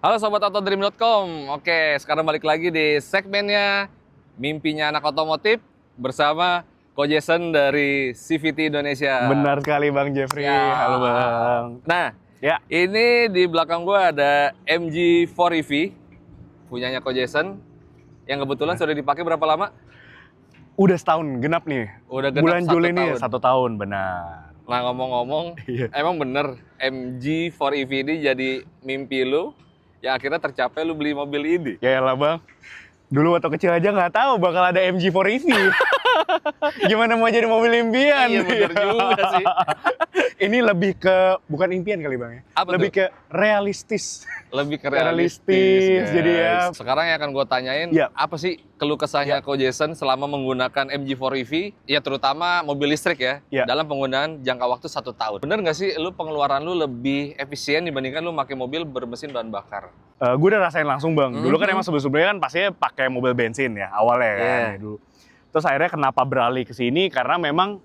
Halo Sobat Autodream.com. Oke, sekarang balik lagi di segmennya Mimpinya Anak Otomotif bersama Ko Jason dari CVT Indonesia. Benar sekali Bang Jeffrey. Ya. Halo Bang. Nah, Ya, ini di belakang gua ada MG4 EV punyanya Ko Jason yang kebetulan sudah dipakai berapa lama? udah setahun genap nih. Udah genap Bulan 1 Juli nih tahun. 1 tahun, benar. Nah, ngomong-ngomong, Iya. emang bener MG4 EV ini jadi mimpi lu yang akhirnya tercapai lu beli mobil ini. Ya lah Bang. Dulu waktu kecil aja nggak tahu bakal ada MG4 EV. Gimana mau jadi mobil impian? Iya, bener juga sih. Ini lebih ke bukan impian kali Bang ya. Apa lebih tuh? ke realistis. Lebih ke Realistis, realistis, guys. jadi ya. Sekarang yang akan gue tanyain, Ya. apa sih keluh kesahnya Ko Jason selama menggunakan MG4 EV, ya terutama mobil listrik ya, Ya. dalam penggunaan jangka waktu 1 tahun. Bener nggak sih, lu pengeluaran lu lebih efisien dibandingkan lu pakai mobil bermesin bahan bakar? Gue udah rasain langsung Bang. Dulu kan emang sebelumnya kan pastinya pakai mobil bensin ya awalnya kan Yeah. ya, dulu. Terus akhirnya kenapa beralih ke sini karena memang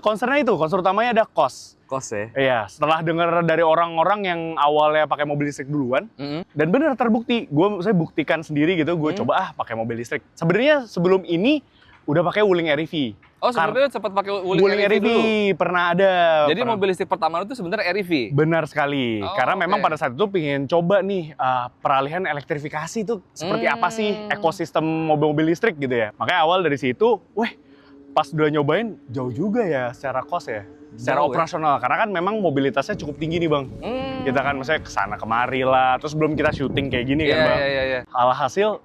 concern utamanya ada cost. Kos ya? Iya, setelah dengar dari orang-orang yang awalnya pakai mobil listrik duluan, dan benar terbukti, saya buktikan sendiri gitu, gue coba pakai mobil listrik. Sebenarnya sebelum ini udah pakai Wuling REV. Oh, sebenarnya sempat pakai Wuling Wuling REV REV dulu? pernah ada. Jadi pernah. mobil listrik pertama itu sebenarnya REV? Benar sekali, Oh, karena memang oke. pada saat itu pengen coba nih peralihan elektrifikasi itu seperti apa sih ekosistem mobil-mobil listrik gitu ya. Makanya awal dari situ, pas udah nyobain jauh juga ya secara cost ya, secara Jauh ya? operasional. Karena kan memang mobilitasnya cukup tinggi nih Bang. Kita kan misalnya kesana kemari lah, terus belum kita syuting kayak gini kan Iya, Bang. iya. Alhasil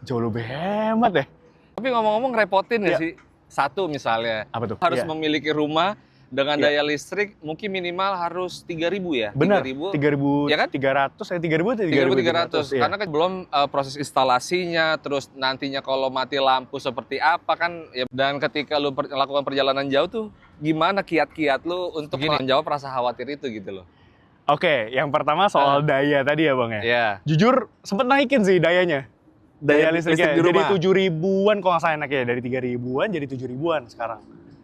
jauh lebih hemat deh. Tapi ngomong-ngomong repotin nggak Iya. sih? Satu misalnya, Apa tuh? harus Iya. memiliki rumah dengan Iya. daya listrik mungkin minimal harus 3.000 ya? Benar, 3.000, ya kan? 3.300, 3.000 atau 3.300, iya. karena kan belum proses instalasinya, terus nantinya kalau mati lampu seperti apa kan, ya, dan ketika lu melakukan perjalanan jauh tuh, gimana kiat-kiat lu untuk menjawab rasa khawatir itu gitu loh. Oke, yang pertama soal daya tadi ya Bang ya. Iya. Jujur sempet naikin sih dayanya. Daya listriknya listrik di jadi rumah. 7.000-an kalau nggak salah enaknya, dari 3.000-an jadi 7.000-an sekarang.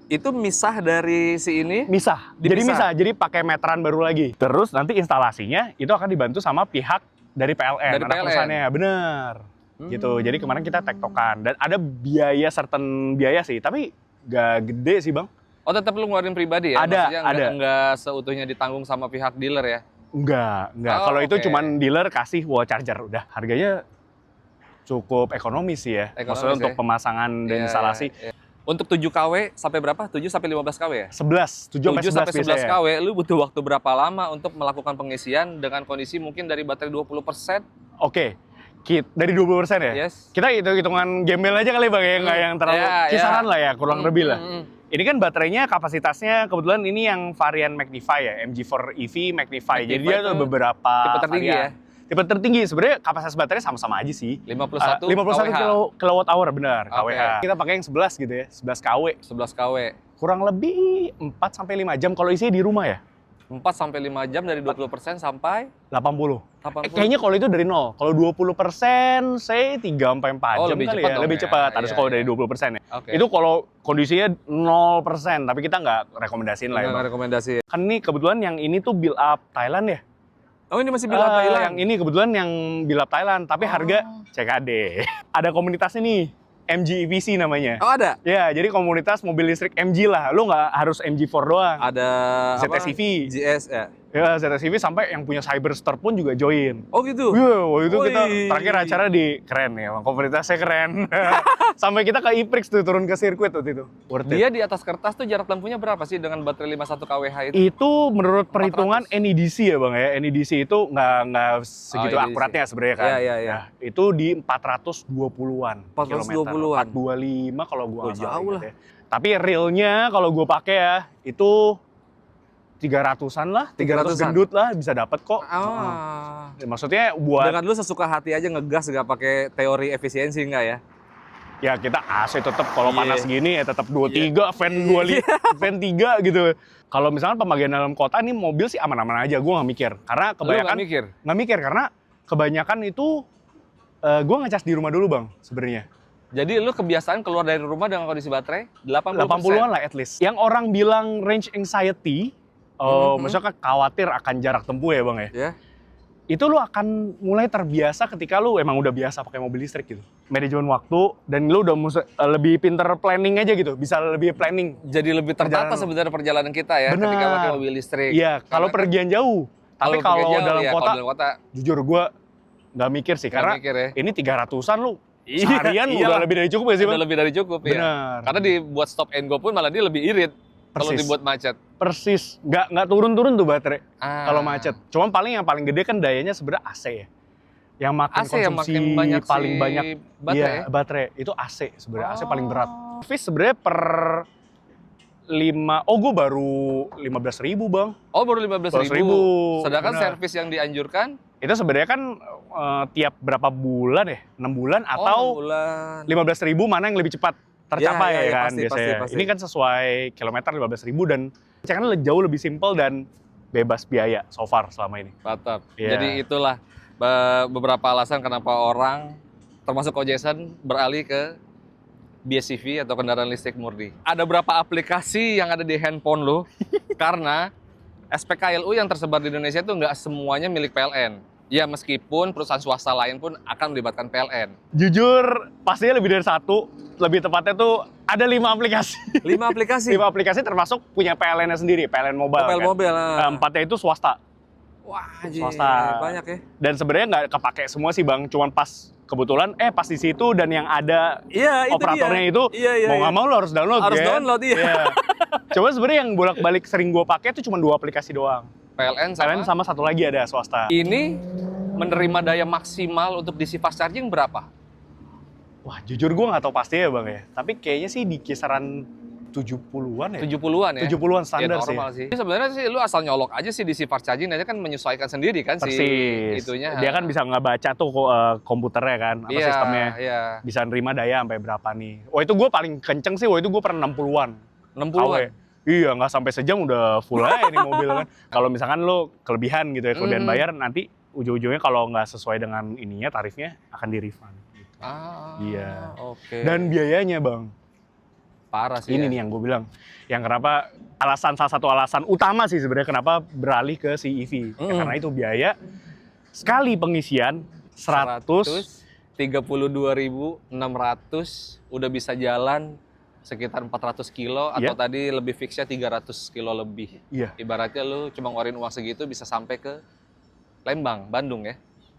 Itu misah dari si ini? Misah. Jadi misah, jadi pakai meteran baru lagi. Terus nanti instalasinya itu akan dibantu sama pihak dari PLN, Dari anak PLN. perusahaannya, bener. Gitu. Jadi kemarin kita tektokan dan ada biaya certain biaya sih, tapi gak gede sih Bang. Oh, tetap lu ngeluarin pribadi ya? Ada, Maksudnya ada. nggak seutuhnya ditanggung sama pihak dealer ya? Enggak. Oh, Kalau itu oke. cuman dealer kasih wall charger, udah harganya cukup ekonomis sih ya. Ekonomis Maksudnya untuk ya. pemasangan dan Iya, instalasi. iya. Untuk 7 KW sampai berapa? 7 sampai 15 KW ya? 11, 7 7 sampai 11 biasanya. KW, lu butuh waktu berapa lama untuk melakukan pengisian dengan kondisi mungkin dari baterai 20%? Oke, dari 20% ya? Yes. Kita hitungan gembel aja kali Bang ya, nggak yang terlalu Ya, kisaran ya. lah ya, kurang lebih lah. Ini kan baterainya kapasitasnya kebetulan ini yang varian Magnify ya, MG4 EV Magnify. Jadi Magnify dia ada itu beberapa tipe tertinggi varian. Tipe tertinggi, sebenarnya kapasitas baterai sama-sama aja sih. 51 51 kilowatt hour benar, Oke. kWh. Kita pakai yang 11 gitu ya, 11 kW. 11 KW. Kurang lebih 4 sampai 5 jam kalau isinya di rumah ya. 4 sampai 5 jam dari 20% sampai 80. 80. Kayaknya kalau itu dari 0. Kalau 20% say 3 sampai 4 Oh, jam lebih kali cepat ya. dong Lebih ya. cepat. Harus Iya, kalau iya. dari 20% ya. Oke. Itu kalau kondisinya 0%, tapi kita nggak rekomendasiin lah ya. Nggak Bang. rekomendasi. Kan ini kebetulan yang ini tuh build up Thailand ya. Oh, ini masih bilang Thailand. Yang ini kebetulan yang build up Thailand, tapi harga CKD. Ada komunitasnya nih, MG EVC namanya. Oh, ada? Ya, jadi komunitas mobil listrik MG lah. Lu nggak harus MG4 doang. Ada ZSEV. GS ya? Ya, ZSEV sampai yang punya Cyberster pun juga join. Oh, gitu? Iya, waktu itu kita Wih. terakhir acara di keren ya, Bang. Komunitasnya keren. Sampai kita ke IPRIX tuh turun ke sirkuit waktu itu. Worth it. Dia di atas kertas tuh jarak tempuhnya berapa sih dengan baterai 51 kWh itu? Itu menurut perhitungan 400. NEDC ya Bang ya. NEDC itu nggak segitu NEDC. akuratnya sebenarnya kan. Iya, iya, iya. Nah, itu di 420-an 420-an. 425 kalau gua Oh, nggak salah jauh ingat lah. ya. Tapi realnya kalau gua pakai ya itu 300-an lah, 300 300-an. gendut lah bisa dapat kok. Ah. Ya, maksudnya buat Dengan lu sesuka hati aja ngegas nggak pakai teori efisiensi nggak ya? ya kita AC tetap kalau Iya. panas gini ya tetap 23, fan 25, fan 3 gitu. Kalau misalkan pemakaian dalam kota nih mobil sih aman-aman aja, gue nggak mikir. Karena Lu kebanyakan nggak mikir? nggak mikir karena kebanyakan itu gue ngecas di rumah dulu Bang sebenarnya. Jadi lu kebiasaan keluar dari rumah dengan kondisi baterai 80%? 80-an lah at least. Yang orang bilang range anxiety, maksudnya khawatir akan jarak tempuh ya Bang ya. Ya. itu lu akan mulai terbiasa ketika lu emang udah biasa pakai mobil listrik gitu. Manajemen waktu, dan lu udah lebih pinter planning aja gitu, bisa lebih planning. Jadi lebih tertata Perjalanan. sebenarnya perjalanan kita ya Benar. ketika pakai mobil listrik. Iya, kalau Karena kan pergian jauh. Tapi pergi kalau jauh, dalam ya, kota, kalau dalam kota jujur gue nggak mikir sih, nggak karena mikir ya. ini 300-an lu Iya, seharian udah iyalah. lebih dari cukup gak sih Udah Bang? lebih dari cukup ya. Benar. Karena dibuat stop and go pun malah dia lebih irit kalau Persis. dibuat macet. Persis, nggak turun-turun tuh baterai kalau Ah. macet. Cuman yang paling gede kan dayanya sebenarnya AC ya. Yang makin AC yang konsumsi makin banyak paling si banyak baterai. iya, baterai itu AC sebenarnya. AC paling berat. Oh. Tapi sebenarnya per 5, gue baru 15.000 Bang. Oh, baru 15.000. 15.000, Sedangkan benar. servis yang dianjurkan Itu sebenarnya kan tiap berapa bulan ya? 6 bulan atau 6 bulan. 15.000 mana yang lebih cepat tercapai Ya, ya, ya kan pasti, biasanya. pasti. Ini kan sesuai kilometer 15.000 dan kan jauh lebih simpel dan bebas biaya so far selama ini. Mantap. Iya. Jadi itulah beberapa alasan kenapa orang termasuk Ko Jason beralih ke BSCV atau kendaraan listrik murni. Ada berapa aplikasi yang ada di handphone lo? Karena SPKLU yang tersebar di Indonesia itu nggak semuanya milik PLN. Ya meskipun perusahaan swasta lain pun akan melibatkan PLN. Jujur pastinya lebih dari satu, lebih tepatnya tuh ada 5 aplikasi. 5 aplikasi. 5 aplikasi termasuk punya PLN-nya sendiri, PLN Mobile kan. Mobil. Empatnya itu swasta. Wah, anjing, Swasta. banyak ya. Dan sebenarnya nggak kepake semua sih Bang, cuman pas kebetulan pas di situ dan yang ada Iya, operatornya itu Iya, mau nggak mau lo harus download harus kan? download, iya. Coba sebenarnya yang bolak-balik sering gua pakai itu cuma 2 aplikasi doang. PLN PLN sama satu lagi ada swasta. Ini menerima daya maksimal untuk diisi fast charging berapa? Wah, jujur gua nggak tahu pasti ya Bang ya. Tapi kayaknya sih di kisaran 70-an ya. 70-an ya? 70-an standar Ya, normal sih. Sebenarnya sih lu asal nyolok aja sih di si fast charging, nanti kan menyesuaikan sendiri kan Persis. si itunya. Dia kan bisa ngebaca tuh komputernya kan, atau Iya, sistemnya. Iya. Bisa nerima daya sampai berapa nih. Wah itu gue paling kenceng sih, wah itu gue pernah 60-an. 60-an. Iya, nggak sampai sejam udah full aja nih mobil kan. Kalau misalkan lo kelebihan gitu ya, kelebihan bayar, nanti ujung-ujungnya kalau nggak sesuai dengan ininya, tarifnya akan di-refund. Gitu. Ah, Iya. Oke. Dan biayanya Bang, parah sih. ini ya. nih yang gue bilang. Yang kenapa, salah satu alasan utama sih sebenarnya kenapa beralih ke si EV. Ya, karena itu biaya, sekali pengisian, 132.600 udah bisa jalan sekitar 400 kilo atau Iya. tadi lebih fixnya 300 kilo lebih. Iya. Ibaratnya lu cuma ngeluarin uang segitu bisa sampai ke Lembang, Bandung ya.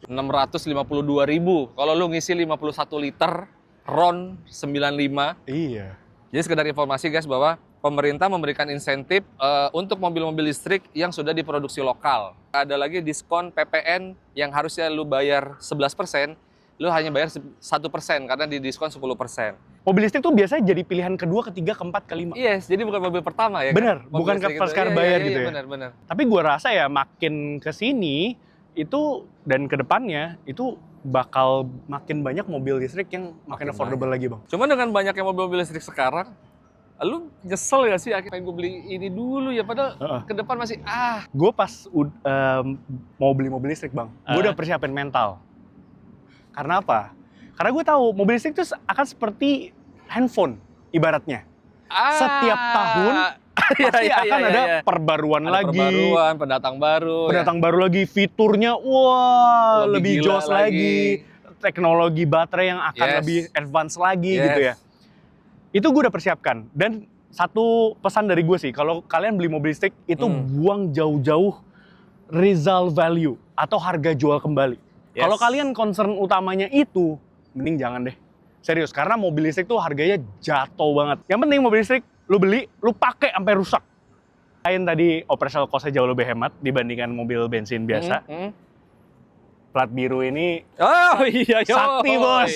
652.000 kalau lu ngisi 51 liter RON 95. Iya. Jadi sekedar informasi guys bahwa pemerintah memberikan insentif untuk mobil-mobil listrik yang sudah diproduksi lokal. Ada lagi diskon PPN yang harusnya lu bayar 11%, lu hanya bayar 1% karena di diskon 10%. Mobil listrik tuh biasanya jadi pilihan kedua, ketiga, keempat, kelima. Yes, jadi bukan mobil pertama ya. Bener, kan? Mobil bukan listrik pas itu. sekarang bayar gitu ya. Bener. Tapi gua rasa ya makin kesini itu dan kedepannya itu bakal makin banyak mobil listrik yang makin Makin affordable lagi Bang. Cuma dengan banyaknya mobil-mobil listrik sekarang, lu nyesel gak sih akhirnya gue beli ini dulu ya padahal ke depan masih Gue pas mau beli mobil listrik Bang, gue udah persiapin mental. Karena apa? Karena gue tahu mobil listrik itu akan seperti handphone ibaratnya. Setiap tahun pasti akan ada perbaruan ada lagi. perbaruan, pendatang baru. Pendatang baru lagi, fiturnya wah lebih gila jos lagi. Teknologi baterai yang akan Yes. lebih advance lagi Yes. gitu ya. Itu gue udah persiapkan. Dan satu pesan dari gue sih, kalau kalian beli mobil listrik itu buang jauh-jauh resale value atau harga jual kembali. Yes. Kalau kalian concern utamanya itu, mending jangan deh. Serius, karena mobil listrik tuh harganya jatuh banget. Yang penting mobil listrik, lu beli, lu pakai sampai rusak. Lain tadi operational cost-nya jauh lebih hemat dibandingkan mobil bensin biasa. Plat biru ini Oh iya, sakti bos,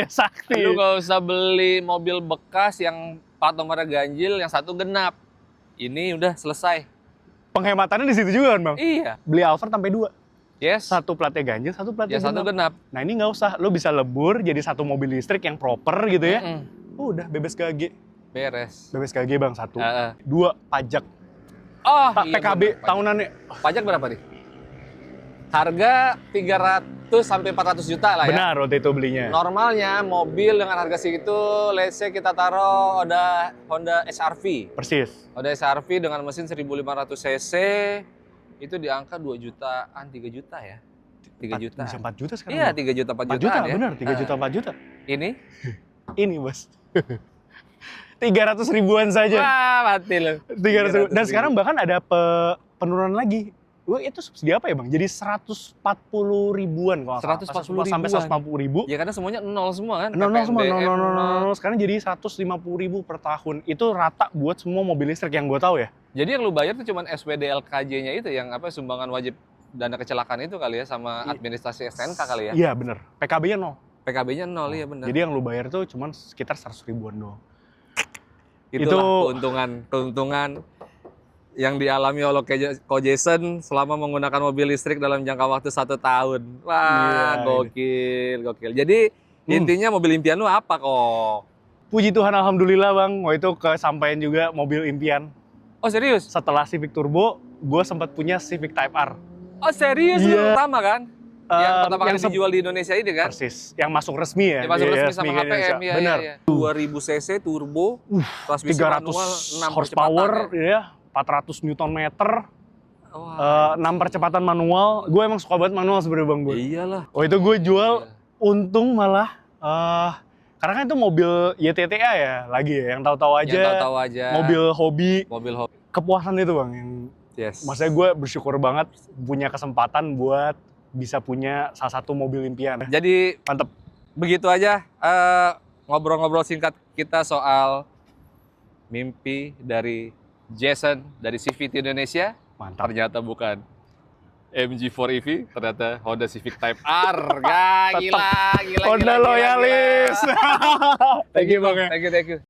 sakti. Lu gak usah beli mobil bekas yang plat nomornya ganjil, yang satu genap. Ini udah selesai. Penghematannya di situ juga kan bang? Iya. Beli Alphard sampai 2. Yes. Satu platnya ganjil, satu platnya Ya satu genap. Nah ini nggak usah, lu bisa lebur jadi satu mobil listrik yang proper gitu ya. Udah bebas KG. Beres. Bebas KG bang, satu. Heeh. 2, pajak. Oh, iya, PKB bener, tahunannya. Pajak berapa nih? Harga 300 sampai 400 juta lah ya. Benar waktu itu belinya. Normalnya mobil dengan harga segitu, let's say kita taruh Honda HR-V. Persis. Honda HR-V dengan mesin 1500 cc itu di angka 2 jutaan, 3 juta ya. 3 juta. Bisa 4 juta sekarang. Iya, Bang. 3 juta 4 4 jutaan juta, ya. bener. 3 juta, 4 juta. Ini? Ini, Bos. 300 ribuan saja. Wah, mati lo. 300 ribu. Dan 300 sekarang bahkan ada penurunan lagi. Wah, itu subsidi apa ya, Bang? Jadi 140 ribuan kalau nggak salah. 140 sampai ribuan. 150 ribu. Ya karena semuanya nol semua kan. Nol semua, PPNBM nol. Sekarang jadi 150 ribu per tahun. Itu rata buat semua mobil listrik yang gue tahu ya. Jadi yang lu bayar tuh cuman SPDLKJ-nya itu yang apa sumbangan wajib dana kecelakaan itu kali ya sama administrasi STNK kali ya. Iya, bener. PKB-nya nol. PKB-nya nol ya benar. Jadi yang lu bayar tuh cuman sekitar 100 ribuan doang. Itulah keuntungan yang dialami oleh Ko Jason selama menggunakan mobil listrik dalam jangka waktu 1 tahun. Wah, Iya, gokil. Jadi intinya mobil impian lu apa kok? Puji Tuhan, alhamdulillah Bang. Wah, itu kesampaian juga mobil impian. Oh serius? Setelah Civic Turbo, gue sempat punya Civic Type R. Oh serius? Lu Iya. pertama kan? Yang pertama kali yang dijual di Indonesia ini kan? Persis, yang masuk resmi ya. Yang masuk Iya, resmi sama ke HPM, Indonesia. ya, Bener. ya. 2000 cc turbo, transmisi 300 manual, 6 horsepower, percepatan, ya. 400 Newton meter, Wah, 6 percepatan manual. Gue emang suka banget manual sebenarnya Bang. ya iyalah. Oh, itu gue jual, Iya. untung malah, karena kan itu mobil YTTA ya, lagi ya, yang tahu-tahu aja. Yang tahu-tahu aja. Mobil hobi, Mobil hobi. kepuasan itu Bang. Yang, Yes. maksudnya gue bersyukur banget punya kesempatan buat bisa punya salah satu mobil impian. Jadi Mantep. begitu aja ngobrol-ngobrol singkat kita soal mimpi dari Jason dari CVT Indonesia. Mantap. Ternyata bukan MG4 EV, ternyata Honda Civic Type R. Gila. Honda loyalis. Thank you Bang ya. Thank you.